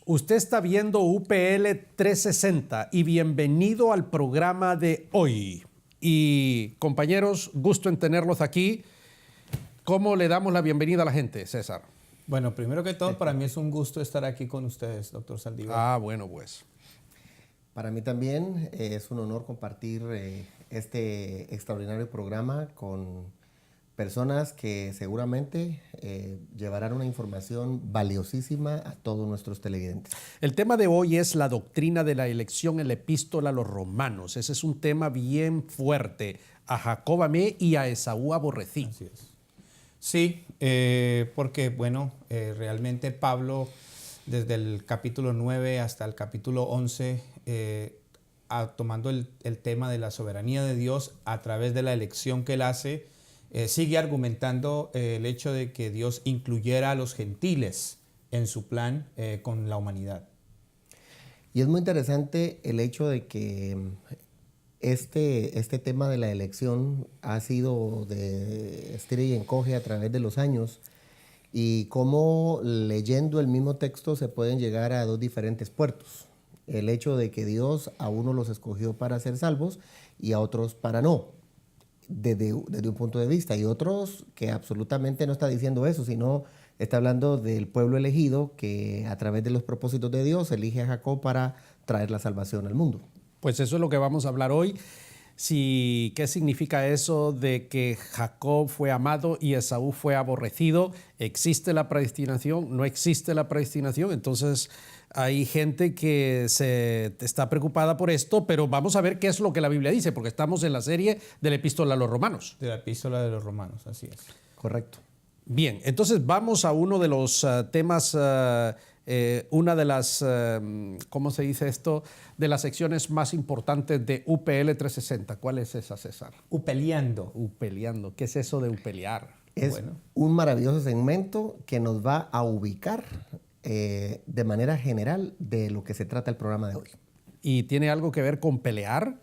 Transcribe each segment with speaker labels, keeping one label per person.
Speaker 1: Usted está viendo UPL 360 y bienvenido al programa de hoy. Y compañeros, gusto en tenerlos aquí. ¿Cómo le damos la bienvenida a la gente, César?
Speaker 2: Bueno, primero que todo, para mí es un gusto estar aquí con ustedes, doctor Saldívar.
Speaker 1: Ah, bueno, pues.
Speaker 3: Para mí también es un honor compartir este extraordinario programa con personas que seguramente llevarán una información valiosísima a todos nuestros televidentes.
Speaker 1: El tema de hoy es la doctrina de la elección en la epístola a los romanos. Ese es un tema bien fuerte. A Jacob amé y a Esaú aborrecí.
Speaker 2: Así es. Sí, porque bueno, realmente Pablo desde el capítulo 9 hasta el capítulo 11, tomando el tema de la soberanía de Dios a través de la elección que él hace, sigue argumentando el hecho de que Dios incluyera a los gentiles en su plan con la humanidad.
Speaker 3: Y es muy interesante el hecho de que este tema de la elección ha sido de estira y encoge a través de los años, y cómo leyendo el mismo texto se pueden llegar a dos diferentes puertos. El hecho de que Dios a unos los escogió para ser salvos y a otros para no, desde un punto de vista, y otros que absolutamente no está diciendo eso, sino está hablando del pueblo elegido que a través de los propósitos de Dios elige a Jacob para traer la salvación al mundo.
Speaker 1: Pues eso es lo que vamos a hablar hoy. ¿Qué significa eso de que Jacob fue amado y Esaú fue aborrecido? ¿Existe la predestinación? ¿No existe la predestinación? Entonces hay gente que está preocupada por esto, pero vamos a ver qué es lo que la Biblia dice, porque estamos en la serie de la epístola a los romanos.
Speaker 2: De la epístola de los romanos, así es.
Speaker 3: Correcto.
Speaker 1: Bien, entonces vamos a uno de los temas, una de las, ¿cómo se dice esto? De las secciones más importantes de UPL 360. ¿Cuál es esa, César?
Speaker 2: Upeleando.
Speaker 1: Upeleando. ¿Qué es eso de upelear?
Speaker 3: Es un maravilloso segmento que nos va a ubicar de manera general de lo que se trata el programa de hoy.
Speaker 1: ¿Y tiene algo que ver con pelear?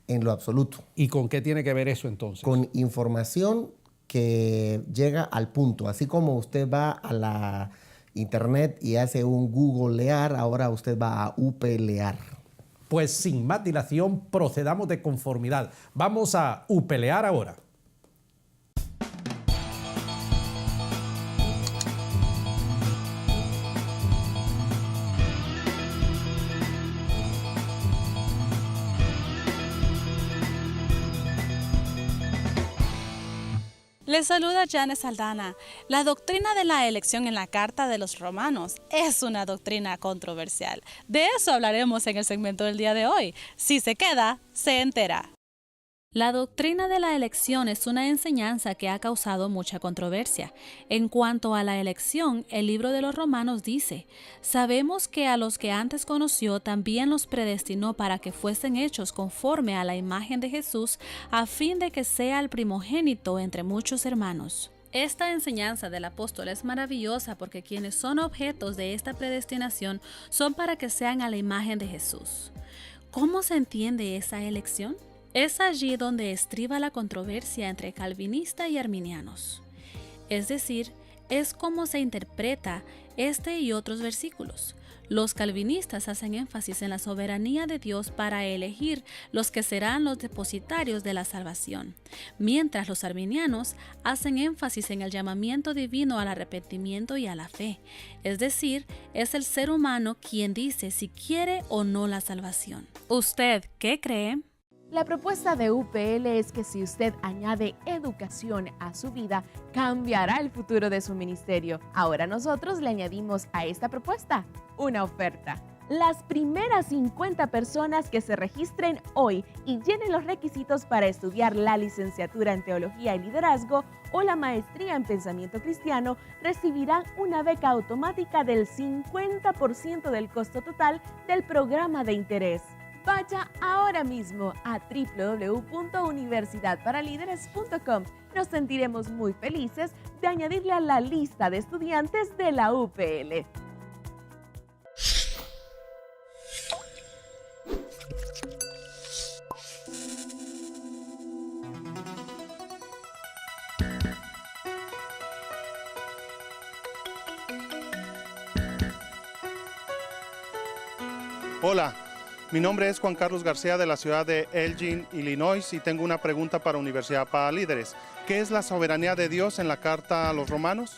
Speaker 3: En lo absoluto.
Speaker 1: ¿Y con qué tiene que ver eso entonces?
Speaker 3: Con información que llega al punto. Así como usted va a la internet y hace un googlear, ahora usted va a upelear.
Speaker 1: Pues sin más dilación, procedamos de conformidad. Vamos a upelear ahora.
Speaker 4: Les saluda Janet Saldana. La doctrina de la elección en la Carta de los Romanos es una doctrina controversial. De eso hablaremos en el segmento del día de hoy. Si se queda, se entera. La doctrina de la elección es una enseñanza que ha causado mucha controversia. En cuanto a la elección, el libro de los Romanos dice: sabemos que a los que antes conoció también los predestinó para que fuesen hechos conforme a la imagen de Jesús, a fin de que sea el primogénito entre muchos hermanos. Esta enseñanza del apóstol es maravillosa porque quienes son objetos de esta predestinación son para que sean a la imagen de Jesús. ¿Cómo se entiende esa elección? Es allí donde estriba la controversia entre calvinistas y arminianos. Es decir, es como se interpreta este y otros versículos. Los calvinistas hacen énfasis en la soberanía de Dios para elegir los que serán los depositarios de la salvación, mientras los arminianos hacen énfasis en el llamamiento divino al arrepentimiento y a la fe. Es decir, es el ser humano quien dice si quiere o no la salvación. ¿Usted qué cree?
Speaker 5: La propuesta de UPL es que si usted añade educación a su vida, cambiará el futuro de su ministerio. Ahora nosotros le añadimos a esta propuesta una oferta. Las primeras 50 personas que se registren hoy y llenen los requisitos para estudiar la licenciatura en Teología y Liderazgo o la maestría en Pensamiento Cristiano recibirán una beca automática del 50% del costo total del programa de interés. Vaya ahora mismo a www.universidadparalíderes.com. Nos sentiremos muy felices de añadirle a la lista de estudiantes de la UPL.
Speaker 6: Hola, mi nombre es Juan Carlos García de la ciudad de Elgin, Illinois, y tengo una pregunta para Universidad para Líderes. ¿Qué es la soberanía de Dios en la carta a los romanos?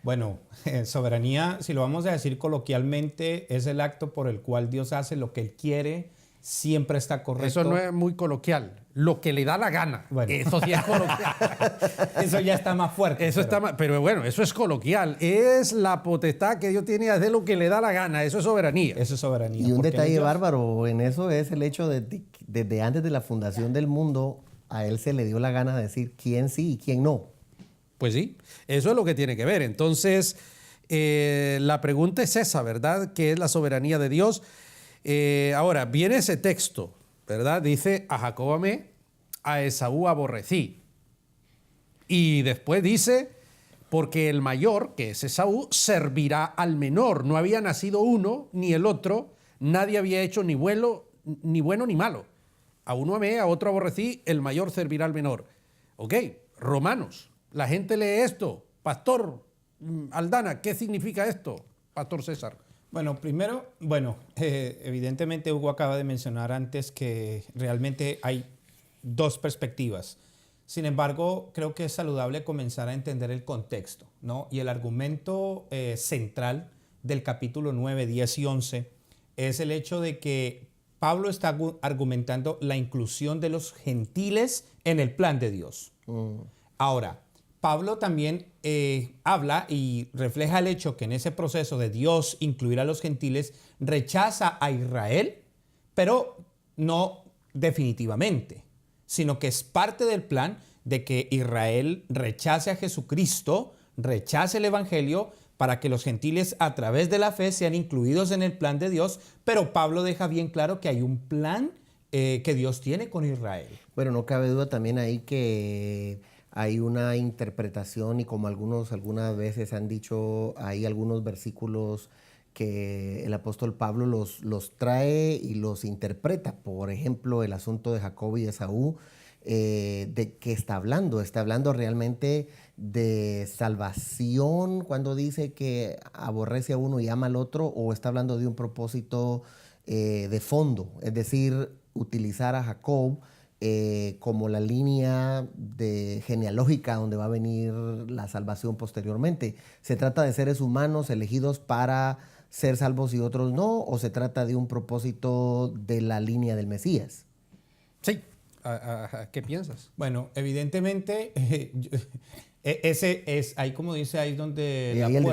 Speaker 2: Bueno, soberanía, si lo vamos a decir coloquialmente, es el acto por el cual Dios hace lo que Él quiere, siempre está correcto.
Speaker 1: Eso no es muy coloquial. Lo que le da la gana.
Speaker 2: Bueno.
Speaker 1: Eso sí es coloquial.
Speaker 2: Eso ya está más fuerte.
Speaker 1: Pero bueno, eso es coloquial. Es la potestad que Dios tiene de hacer lo que le da la gana. Eso es soberanía.
Speaker 2: Eso es soberanía.
Speaker 3: Y un
Speaker 2: Porque
Speaker 3: detalle
Speaker 2: Dios-
Speaker 3: bárbaro en eso es el hecho de que desde antes de la fundación del mundo, a Él se le dio la gana de decir quién sí y quién no.
Speaker 1: Pues sí, eso es lo que tiene que ver. Entonces, la pregunta es esa, ¿verdad? ¿Qué es la soberanía de Dios? Ahora, viene ese texto, ¿verdad? Dice, a Jacob amé, a Esaú aborrecí. Y después dice, porque el mayor, que es Esaú, servirá al menor. No había nacido uno ni el otro, nadie había hecho ni bueno ni malo. A uno amé, a otro aborrecí, el mayor servirá al menor. Ok, Romanos. La gente lee esto. Pastor Aldana, ¿qué significa esto? Pastor César.
Speaker 2: Bueno, primero, evidentemente Hugo acaba de mencionar antes que realmente hay dos perspectivas. Sin embargo, creo que es saludable comenzar a entender el contexto, ¿no? Y el argumento central del capítulo 9, 10 y 11 es el hecho de que Pablo está argumentando la inclusión de los gentiles en el plan de Dios. Ahora, Pablo también habla y refleja el hecho que en ese proceso de Dios incluir a los gentiles, rechaza a Israel, pero no definitivamente, sino que es parte del plan de que Israel rechace a Jesucristo, rechace el Evangelio, para que los gentiles a través de la fe sean incluidos en el plan de Dios, pero Pablo deja bien claro que hay un plan que Dios tiene con Israel.
Speaker 3: Bueno, no cabe duda también ahí que hay una interpretación y como algunas veces han dicho, hay algunos versículos que el apóstol Pablo los trae y los interpreta. Por ejemplo, el asunto de Jacob y Esaú, ¿de qué está hablando? Está hablando realmente de salvación cuando dice que aborrece a uno y ama al otro, o está hablando de un propósito de fondo, es decir, utilizar a Jacob como la línea genealógica donde va a venir la salvación posteriormente. ¿Se trata de seres humanos elegidos para ser salvos y otros no? ¿O se trata de un propósito de la línea del Mesías?
Speaker 1: Sí. ¿Qué piensas?
Speaker 2: Bueno, evidentemente, ese es, ahí como dice, ahí es donde
Speaker 3: Y ahí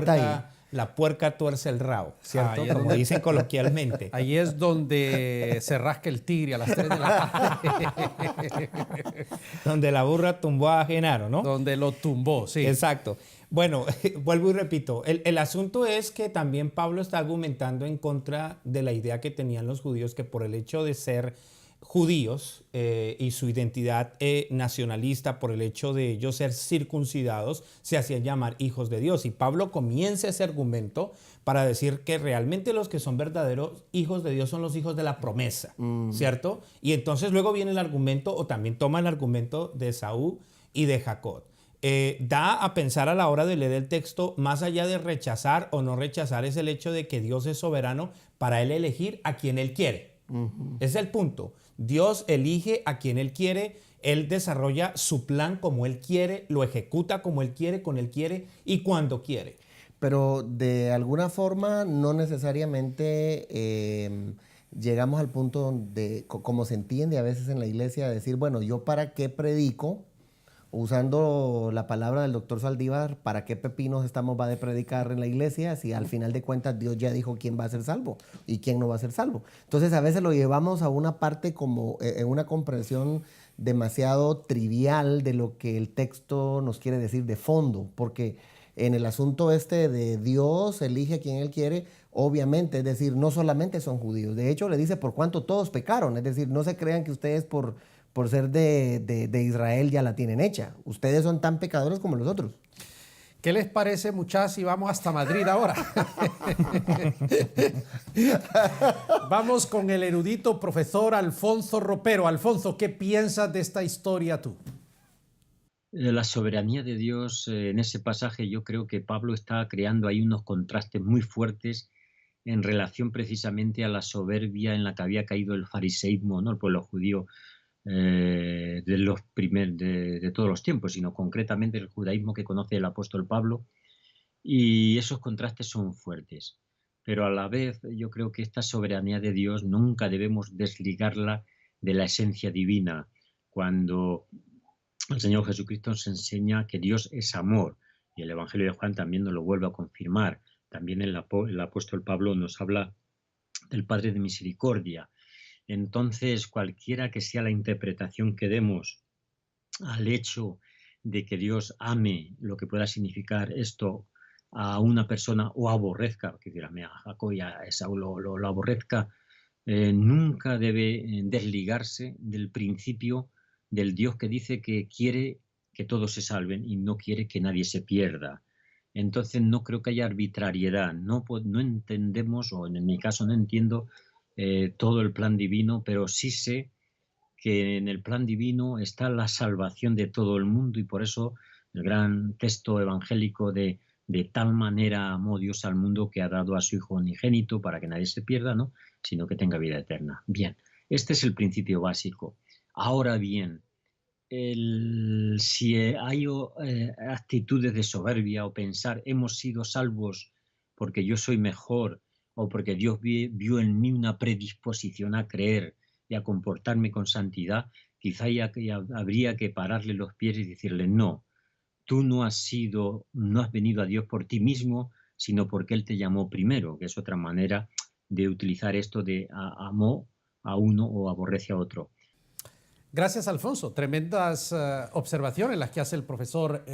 Speaker 2: la puerca tuerce el rabo, ¿cierto?
Speaker 1: Ahí es
Speaker 2: Como
Speaker 1: donde-
Speaker 2: dicen coloquialmente.
Speaker 1: Ahí es donde se rasca el tigre a las 3 de la tarde.
Speaker 2: Donde la burra tumbó a Genaro, ¿no?
Speaker 1: Donde lo tumbó, sí.
Speaker 2: Exacto. Bueno, vuelvo y repito, el asunto es que también Pablo está argumentando en contra de la idea que tenían los judíos, que por el hecho de ser judíos y su identidad nacionalista, por el hecho de ellos ser circuncidados, se hacían llamar hijos de Dios. Y Pablo comienza ese argumento para decir que realmente los que son verdaderos hijos de Dios son los hijos de la promesa, ¿cierto? Y entonces luego viene el argumento, o también toma el argumento de Esaú y de Jacob. Da a pensar a la hora de leer el texto, más allá de rechazar o no rechazar, es el hecho de que Dios es soberano para Él elegir a quien Él quiere. Ese es el punto. Dios elige a quien Él quiere, Él desarrolla su plan como Él quiere, lo ejecuta como Él quiere, con Él quiere y cuando quiere.
Speaker 3: Pero de alguna forma no necesariamente llegamos al punto donde, como se entiende a veces en la iglesia, decir, bueno, ¿yo para qué predico? Usando la palabra del doctor Saldívar, ¿para qué pepinos va de predicar en la iglesia si al final de cuentas Dios ya dijo quién va a ser salvo y quién no va a ser salvo? Entonces a veces lo llevamos a una parte como en una comprensión demasiado trivial de lo que el texto nos quiere decir de fondo, porque en el asunto de Dios elige a quien Él quiere, obviamente, es decir, no solamente son judíos, de hecho le dice por cuanto todos pecaron, es decir, no se crean que ustedes por ser de Israel ya la tienen hecha. Ustedes son tan pecadores como los otros.
Speaker 1: ¿Qué les parece, muchachos, si vamos hasta Madrid ahora? Vamos con el erudito profesor Alfonso Ropero. Alfonso, ¿qué piensas de esta historia tú?
Speaker 7: La soberanía de Dios, en ese pasaje yo creo que Pablo está creando ahí unos contrastes muy fuertes en relación precisamente a la soberbia en la que había caído el fariseísmo, ¿no? El pueblo judío de todos los tiempos, sino concretamente el judaísmo que conoce el apóstol Pablo, y esos contrastes son fuertes. Pero a la vez yo creo que esta soberanía de Dios nunca debemos desligarla de la esencia divina. Cuando el Señor Jesucristo nos enseña que Dios es amor, y el Evangelio de Juan también nos lo vuelve a confirmar. También el apóstol Pablo nos habla del Padre de misericordia. Entonces, cualquiera que sea la interpretación que demos al hecho de que Dios ame, lo que pueda significar esto, a una persona, o aborrezca, que a Jacob y a Esaú lo aborrezca, nunca debe desligarse del principio del Dios que dice que quiere que todos se salven y no quiere que nadie se pierda. Entonces no creo que haya arbitrariedad, no entendemos, o en mi caso no entiendo todo el plan divino, pero sí sé que en el plan divino está la salvación de todo el mundo, y por eso el gran texto evangélico de tal manera amó Dios al mundo que ha dado a su Hijo unigénito para que nadie se pierda, ¿no? Sino que tenga vida eterna. Bien, este es el principio básico. Ahora bien, si hay actitudes de soberbia o pensar hemos sido salvos porque yo soy mejor o porque Dios vio en mí una predisposición a creer y a comportarme con santidad, quizá habría que pararle los pies y decirle no, tú no has venido a Dios por ti mismo, sino porque Él te llamó primero, que es otra manera de utilizar esto de amó a uno o aborrece a otro.
Speaker 1: Gracias, Alfonso. Tremendas observaciones las que hace el profesor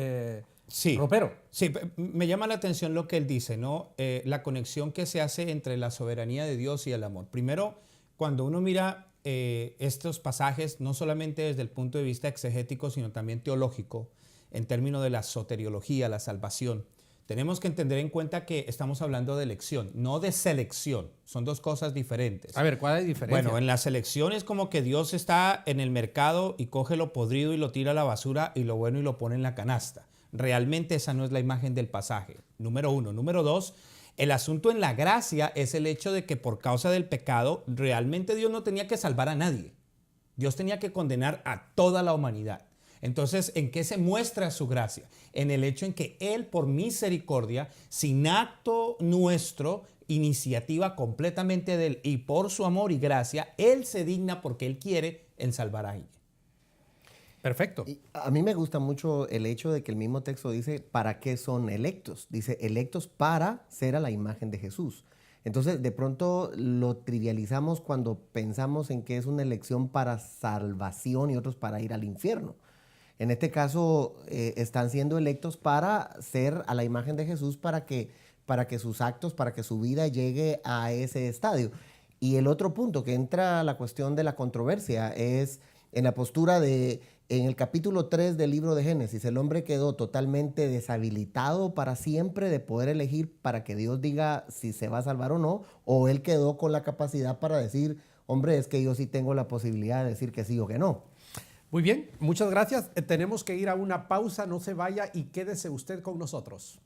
Speaker 1: Ropero.
Speaker 2: Sí, me llama la atención lo que él dice, ¿no? La conexión que se hace entre la soberanía de Dios y el amor. Primero, cuando uno mira estos pasajes, no solamente desde el punto de vista exegético, sino también teológico, en términos de la soteriología, la salvación, tenemos que entender en cuenta que estamos hablando de elección, no de selección. Son dos cosas diferentes.
Speaker 1: A ver, ¿cuál es la diferencia?
Speaker 2: Bueno, en la selección es como que Dios está en el mercado y coge lo podrido y lo tira a la basura y lo bueno y lo pone en la canasta. Realmente esa no es la imagen del pasaje, número uno. Número dos, el asunto en la gracia es el hecho de que por causa del pecado, realmente Dios no tenía que salvar a nadie. Dios tenía que condenar a toda la humanidad. Entonces, ¿en qué se muestra su gracia? En el hecho en que Él, por misericordia, sin acto nuestro, iniciativa completamente de Él y por su amor y gracia, Él se digna porque Él quiere en salvar a alguien.
Speaker 1: Perfecto.
Speaker 3: Y a mí me gusta mucho el hecho de que el mismo texto dice, ¿para qué son electos? Dice, electos para ser a la imagen de Jesús. Entonces, de pronto lo trivializamos cuando pensamos en que es una elección para salvación y otros para ir al infierno. En este caso, están siendo electos para ser a la imagen de Jesús, para que sus actos, para que su vida llegue a ese estadio. Y el otro punto que entra la cuestión de la controversia es en la postura en el capítulo 3 del libro de Génesis, el hombre quedó totalmente deshabilitado para siempre de poder elegir para que Dios diga si se va a salvar o él quedó con la capacidad para decir, hombre, es que yo sí tengo la posibilidad de decir que sí o que no.
Speaker 1: Muy bien, muchas gracias. Tenemos que ir a una pausa, no se vaya y quédese usted con nosotros.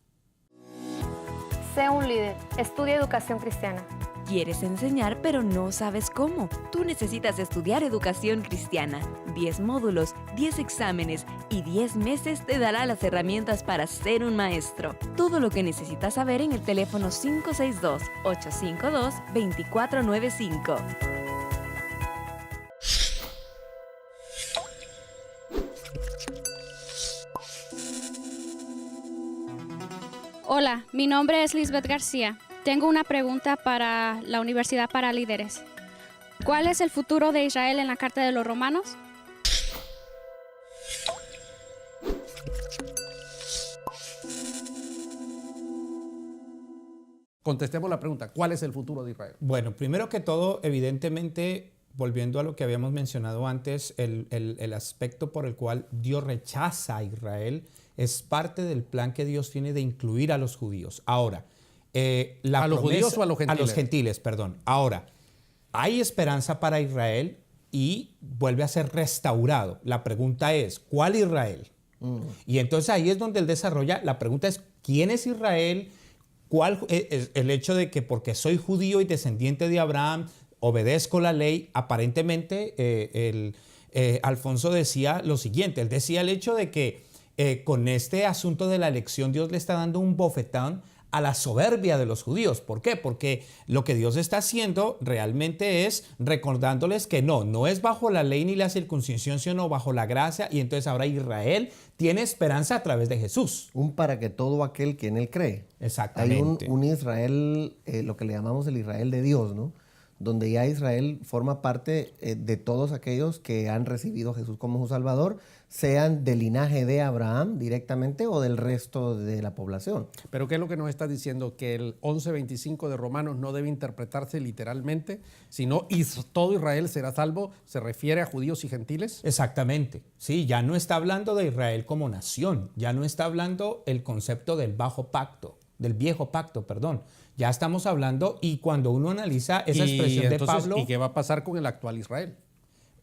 Speaker 8: Sé un líder, estudia educación cristiana.
Speaker 9: ¿Quieres enseñar pero no sabes cómo? Tú necesitas estudiar educación cristiana. 10 módulos, 10 exámenes y 10 meses te dará las herramientas para ser un maestro. Todo lo que necesitas saber en el teléfono 562-852-2495.
Speaker 10: Hola, mi nombre es Lisbeth García. Tengo una pregunta para la Universidad para Líderes. ¿Cuál es el futuro de Israel en la Carta de los Romanos?
Speaker 1: Contestemos la pregunta, ¿cuál es el futuro de Israel?
Speaker 2: Bueno, primero que todo, evidentemente, volviendo a lo que habíamos mencionado antes, el aspecto por el cual Dios rechaza a Israel es parte del plan que Dios tiene de incluir a los judíos. Ahora,
Speaker 1: ¿a los judíos o a los gentiles?
Speaker 2: A los gentiles, perdón. Ahora, hay esperanza para Israel y vuelve a ser restaurado. La pregunta es, ¿cuál Israel? Y entonces ahí es donde él desarrolla, la pregunta es, ¿quién es Israel? ¿Cuál es el hecho de que porque soy judío y descendiente de Abraham, obedezco la ley? Aparentemente Alfonso decía lo siguiente, él decía el hecho de que con este asunto de la elección Dios le está dando un bofetón a la soberbia de los judíos. ¿Por qué? Porque lo que Dios está haciendo realmente es recordándoles que no es bajo la ley ni la circuncisión, sino bajo la gracia, y entonces ahora Israel tiene esperanza a través de Jesús.
Speaker 3: Un para que todo aquel que en él cree.
Speaker 2: Exactamente.
Speaker 3: Hay un Israel, lo que le llamamos el Israel de Dios, ¿no? Donde ya Israel forma parte de todos aquellos que han recibido a Jesús como su Salvador, sean del linaje de Abraham directamente o del resto de la población.
Speaker 1: Pero ¿qué es lo que nos está diciendo? Que el 11:25 de Romanos no debe interpretarse literalmente, sino todo Israel será salvo, ¿se refiere a judíos y gentiles?
Speaker 2: Exactamente, sí, ya no está hablando de Israel como nación, ya no está hablando el concepto del viejo pacto, perdón. Ya estamos hablando, y cuando uno analiza esa expresión de Pablo...
Speaker 1: ¿Y qué va a pasar con el actual Israel?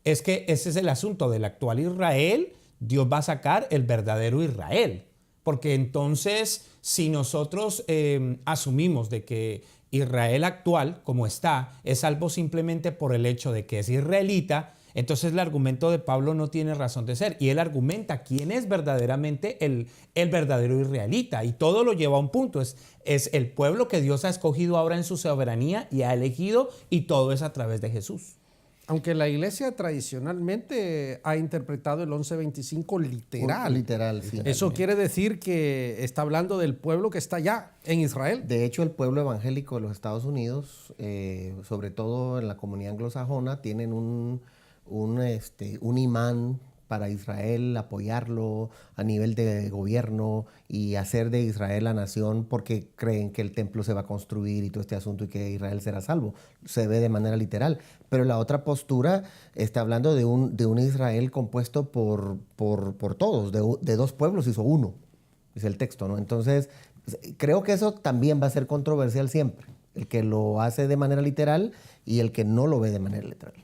Speaker 2: Es que ese es el asunto del actual Israel. Dios va a sacar el verdadero Israel. Porque entonces, si nosotros asumimos de que Israel actual, como está, es salvo simplemente por el hecho de que es israelita, entonces el argumento de Pablo no tiene razón de ser. Y él argumenta quién es verdaderamente el verdadero israelita. Y todo lo lleva a un punto. Es el pueblo que Dios ha escogido ahora en su soberanía y ha elegido, y todo es a través de Jesús.
Speaker 1: Aunque la iglesia tradicionalmente ha interpretado el 11:25 literal.
Speaker 3: Literal, sí.
Speaker 1: Eso quiere decir que está hablando del pueblo que está allá en Israel.
Speaker 3: De hecho, el pueblo evangélico de los Estados Unidos, sobre todo en la comunidad anglosajona, tienen un imán para Israel, apoyarlo a nivel de gobierno y hacer de Israel la nación, porque creen que el templo se va a construir y todo este asunto y que Israel será salvo. Se ve de manera literal. Pero la otra postura está hablando de un Israel compuesto por todos, de dos pueblos hizo uno, es el texto, ¿no? Entonces, creo que eso también va a ser controversial siempre, el que lo hace de manera literal y el que no lo ve de manera literal.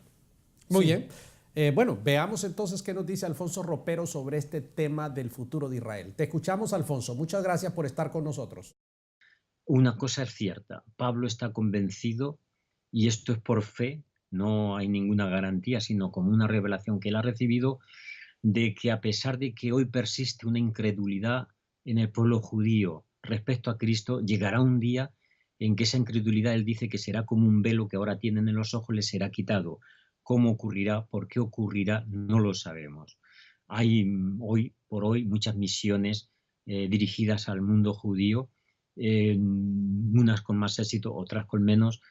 Speaker 1: Muy bien. Bueno, veamos entonces qué nos dice Alfonso Ropero sobre este tema del futuro de Israel. Te escuchamos, Alfonso. Muchas gracias por estar con nosotros.
Speaker 7: Una cosa es cierta, Pablo está convencido, y esto es por fe, no hay ninguna garantía, sino como una revelación que él ha recibido, de que a pesar de que hoy persiste una incredulidad en el pueblo judío respecto a Cristo, llegará un día en que esa incredulidad, él dice que será como un velo que ahora tienen en los ojos, les será quitado. ¿Cómo ocurrirá? ¿Por qué ocurrirá? No lo sabemos. Hay hoy por hoy muchas misiones dirigidas al mundo judío, unas con más éxito, otras con menos.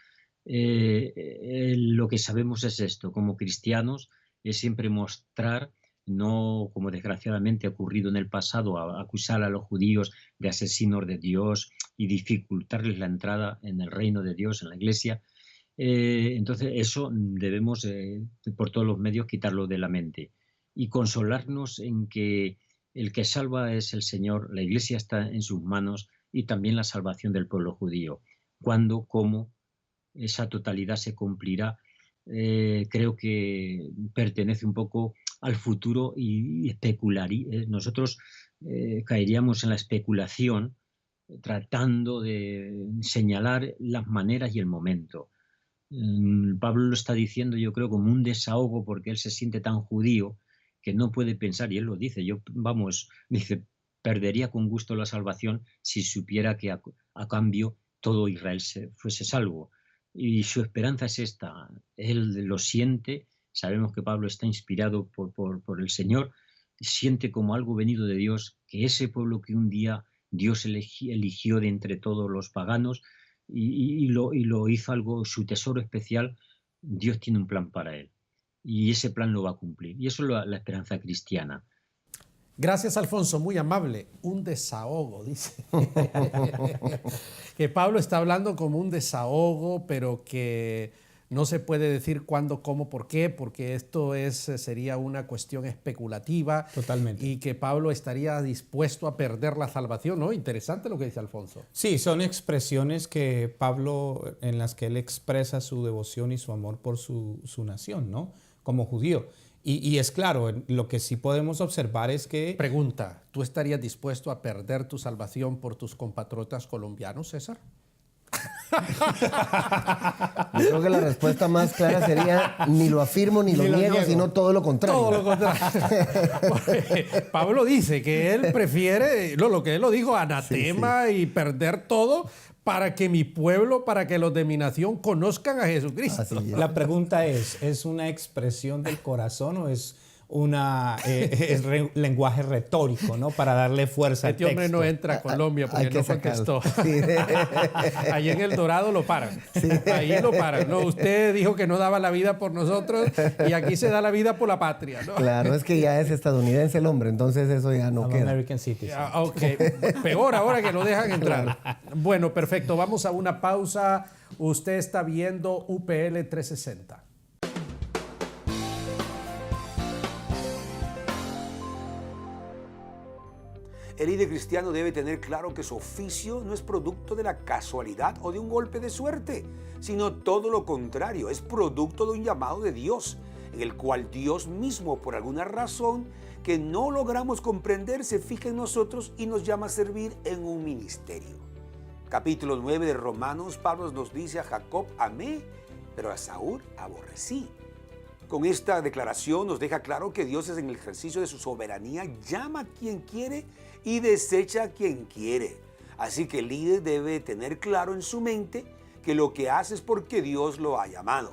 Speaker 7: Lo que sabemos es esto, como cristianos, es siempre mostrar, no como desgraciadamente ha ocurrido en el pasado, acusar a los judíos de asesinos de Dios y dificultarles la entrada en el reino de Dios, en la iglesia. Entonces eso debemos por todos los medios quitarlo de la mente y consolarnos en que el que salva es el Señor, la iglesia está en sus manos, y también la salvación del pueblo judío. ¿Cuándo, cómo esa totalidad se cumplirá? Creo que pertenece un poco al futuro y especular. Nosotros caeríamos en la especulación tratando de señalar las maneras y el momento. Pablo lo está diciendo, yo creo, como un desahogo, porque él se siente tan judío que no puede pensar, y él lo dice, dice, perdería con gusto la salvación si supiera que a cambio todo Israel fuese salvo. Y su esperanza es esta, él lo siente, sabemos que Pablo está inspirado por el Señor, siente como algo venido de Dios, que ese pueblo que un día Dios eligió de entre todos los paganos, y lo hizo algo, su tesoro especial, Dios tiene un plan para él y ese plan lo va a cumplir, y eso es la esperanza cristiana.
Speaker 1: Gracias, Alfonso, muy amable. Un desahogo, dice. Que Pablo está hablando como un desahogo, pero que no se puede decir cuándo, cómo, por qué, porque esto sería una cuestión especulativa.
Speaker 2: Totalmente.
Speaker 1: Y que Pablo estaría dispuesto a perder la salvación, ¿no? Interesante lo que dice Alfonso.
Speaker 2: Sí, son expresiones que Pablo, en las que él expresa su devoción y su amor por su nación, ¿no? Como judío. Y es claro, lo que sí podemos observar es que...
Speaker 1: Pregunta, ¿tú estarías dispuesto a perder tu salvación por tus compatriotas colombianos, César?
Speaker 3: Yo creo que la respuesta más clara sería ni lo afirmo ni lo niego, sino todo lo contrario.
Speaker 1: Todo lo contrario. Pablo dice que él prefiere, lo que él lo dijo, anatema y perder todo para que mi pueblo, para que los de mi nación conozcan a Jesucristo.
Speaker 2: La pregunta ¿es una expresión del corazón o es lenguaje retórico, ¿no? Para darle fuerza al texto?
Speaker 1: Este hombre no entra a Colombia porque no contestó. Sí. Ahí en El Dorado lo paran. Sí. Ahí lo paran. No, usted dijo que no daba la vida por nosotros y aquí se da la vida por la patria, ¿no?
Speaker 3: Claro, es que ya es estadounidense el hombre, entonces eso ya no queda.
Speaker 2: American citizen.
Speaker 1: Ok, peor ahora que lo dejan entrar. Bueno, perfecto. Vamos a una pausa. Usted está viendo UPL 360.
Speaker 11: El líder cristiano debe tener claro que su oficio no es producto de la casualidad o de un golpe de suerte, sino todo lo contrario, es producto de un llamado de Dios, en el cual Dios mismo, por alguna razón que no logramos comprender, se fija en nosotros y nos llama a servir en un ministerio. Capítulo 9 de Romanos, Pablo nos dice: a Jacob amé, pero a Saúl aborrecí. Con esta declaración nos deja claro que Dios, en el ejercicio de su soberanía, llama a quien quiere y desecha a quien quiere. Así que el líder debe tener claro en su mente que lo que hace es porque Dios lo ha llamado.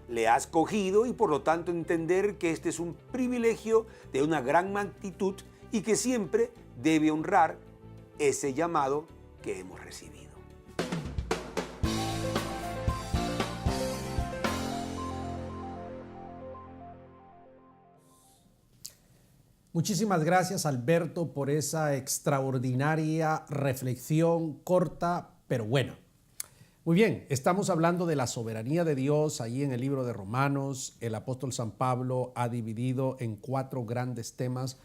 Speaker 11: Le ha escogido y por lo tanto entender que este es un privilegio de una gran magnitud y que siempre debe honrar ese llamado que hemos recibido.
Speaker 1: Muchísimas gracias, Alberto, por esa extraordinaria reflexión corta pero buena. Muy bien, estamos hablando de la soberanía de Dios. Ahí en el libro de Romanos, el apóstol San Pablo ha dividido en 4 grandes temas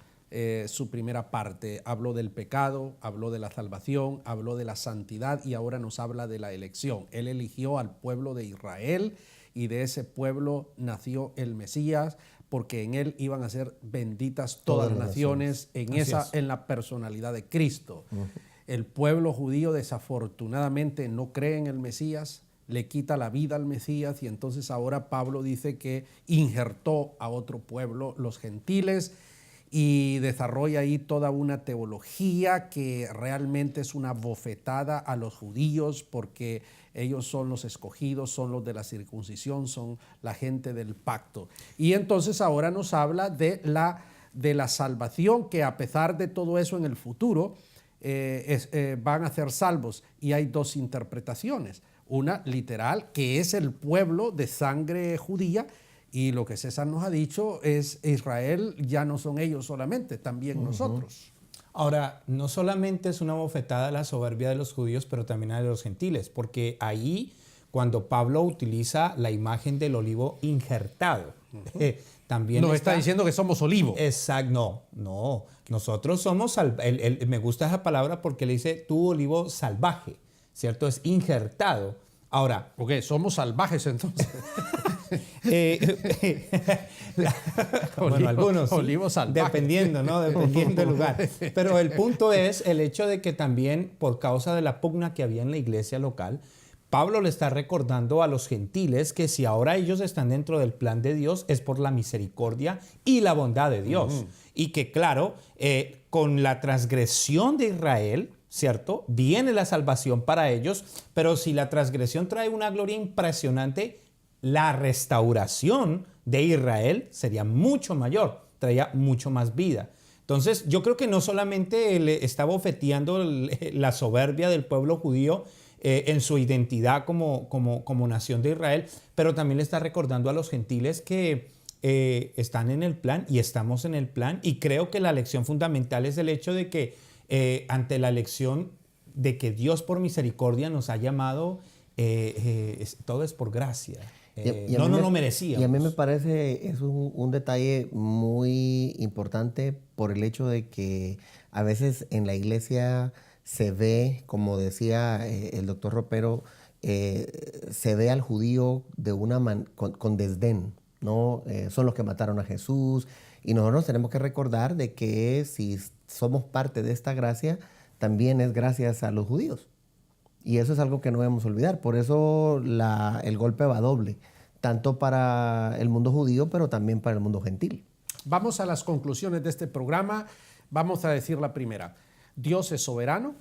Speaker 1: su primera parte. Habló del pecado, habló de la salvación, habló de la santidad y ahora nos habla de la elección. Él eligió al pueblo de Israel y de ese pueblo nació el Mesías, porque en él iban a ser benditas todas las naciones en la personalidad de Cristo. El pueblo judío desafortunadamente no cree en el Mesías, le quita la vida al Mesías y entonces ahora Pablo dice que injertó a otro pueblo, los gentiles, y desarrolla ahí toda una teología que realmente es una bofetada a los judíos porque ellos son los escogidos, son los de la circuncisión, son la gente del pacto. Y entonces ahora nos habla de la salvación, que a pesar de todo eso en el futuro van a ser salvos. Y hay 2 interpretaciones. Una literal, que es el pueblo de sangre judía, y lo que César nos ha dicho es Israel ya no son ellos solamente, también nosotros.
Speaker 2: Ahora, no solamente es una bofetada a la soberbia de los judíos, pero también a los gentiles, porque ahí, cuando Pablo utiliza la imagen del olivo injertado, también
Speaker 1: no está diciendo que somos olivos.
Speaker 2: Exacto, no. Nosotros somos, me gusta esa palabra porque le dice tu olivo salvaje, ¿cierto? Es injertado. Ahora,
Speaker 1: ok, somos salvajes entonces.
Speaker 2: Bueno, algunos,
Speaker 1: olivos salvajes.
Speaker 2: dependiendo, ¿no? Dependiendo del lugar. Pero el punto es el hecho de que también, por causa de la pugna que había en la iglesia local, Pablo le está recordando a los gentiles que si ahora ellos están dentro del plan de Dios es por la misericordia y la bondad de Dios. Y que claro, con la transgresión de Israel, ¿cierto? Viene la salvación para ellos, pero si la transgresión trae una gloria impresionante, la restauración de Israel sería mucho mayor, traía mucho más vida. Entonces, yo creo que no solamente le está bofeteando la soberbia del pueblo judío en su identidad como nación de Israel, pero también le está recordando a los gentiles que están en el plan y estamos en el plan. Y creo que la lección fundamental es el hecho de que ante la lección de que Dios por misericordia nos ha llamado, todo es por gracia. No lo merecíamos.
Speaker 3: Y a mí me parece es un detalle muy importante por el hecho de que a veces en la iglesia se ve, como decía el doctor Ropero, se ve al judío de con desdén. ¿no? Son los que mataron a Jesús. Y nosotros tenemos que recordar de que si somos parte de esta gracia, también es gracias a los judíos. Y eso es algo que no debemos olvidar. Por eso el golpe va doble, tanto para el mundo judío, pero también para el mundo gentil.
Speaker 1: Vamos a las conclusiones de este programa. Vamos a decir la primera. Dios es soberano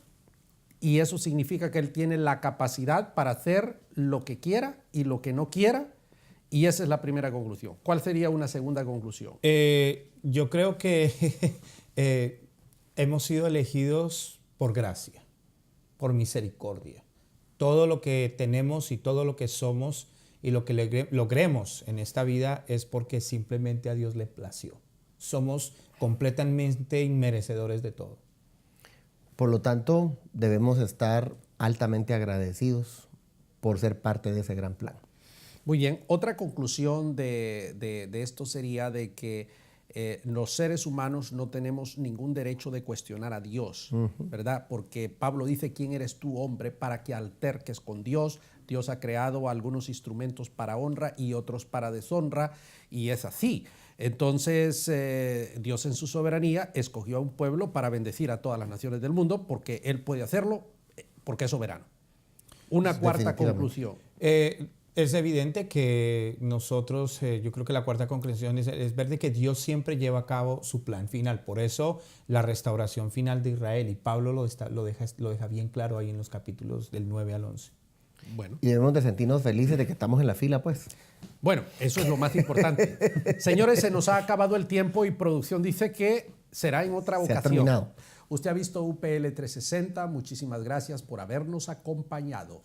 Speaker 1: y eso significa que Él tiene la capacidad para hacer lo que quiera y lo que no quiera. Y esa es la primera conclusión. ¿Cuál sería una segunda conclusión?
Speaker 2: Yo creo que hemos sido elegidos por gracia, por misericordia. Todo lo que tenemos y todo lo que somos y lo que logremos en esta vida es porque simplemente a Dios le plació. Somos completamente inmerecedores de todo.
Speaker 3: Por lo tanto, debemos estar altamente agradecidos por ser parte de ese gran plan.
Speaker 1: Muy bien, otra conclusión de esto sería de que los seres humanos no tenemos ningún derecho de cuestionar a Dios, ¿verdad? Porque Pablo dice, ¿quién eres tú, hombre, para que alterques con Dios? Dios ha creado algunos instrumentos para honra y otros para deshonra, y es así. Entonces, Dios en su soberanía escogió a un pueblo para bendecir a todas las naciones del mundo, porque Él puede hacerlo, porque es soberano. Una cuarta conclusión.
Speaker 2: Es evidente que nosotros, yo creo que la cuarta conclusión es ver de que Dios siempre lleva a cabo su plan final. Por eso la restauración final de Israel, y Pablo lo deja bien claro ahí en los capítulos del 9 al 11.
Speaker 1: Bueno.
Speaker 3: Y debemos de sentirnos felices de que estamos en la fila, pues.
Speaker 1: Bueno, eso es lo más importante. Señores, se nos ha acabado el tiempo y producción dice que será en otra ocasión.
Speaker 3: Se ha terminado.
Speaker 1: Usted ha visto UPL 360. Muchísimas gracias por habernos acompañado.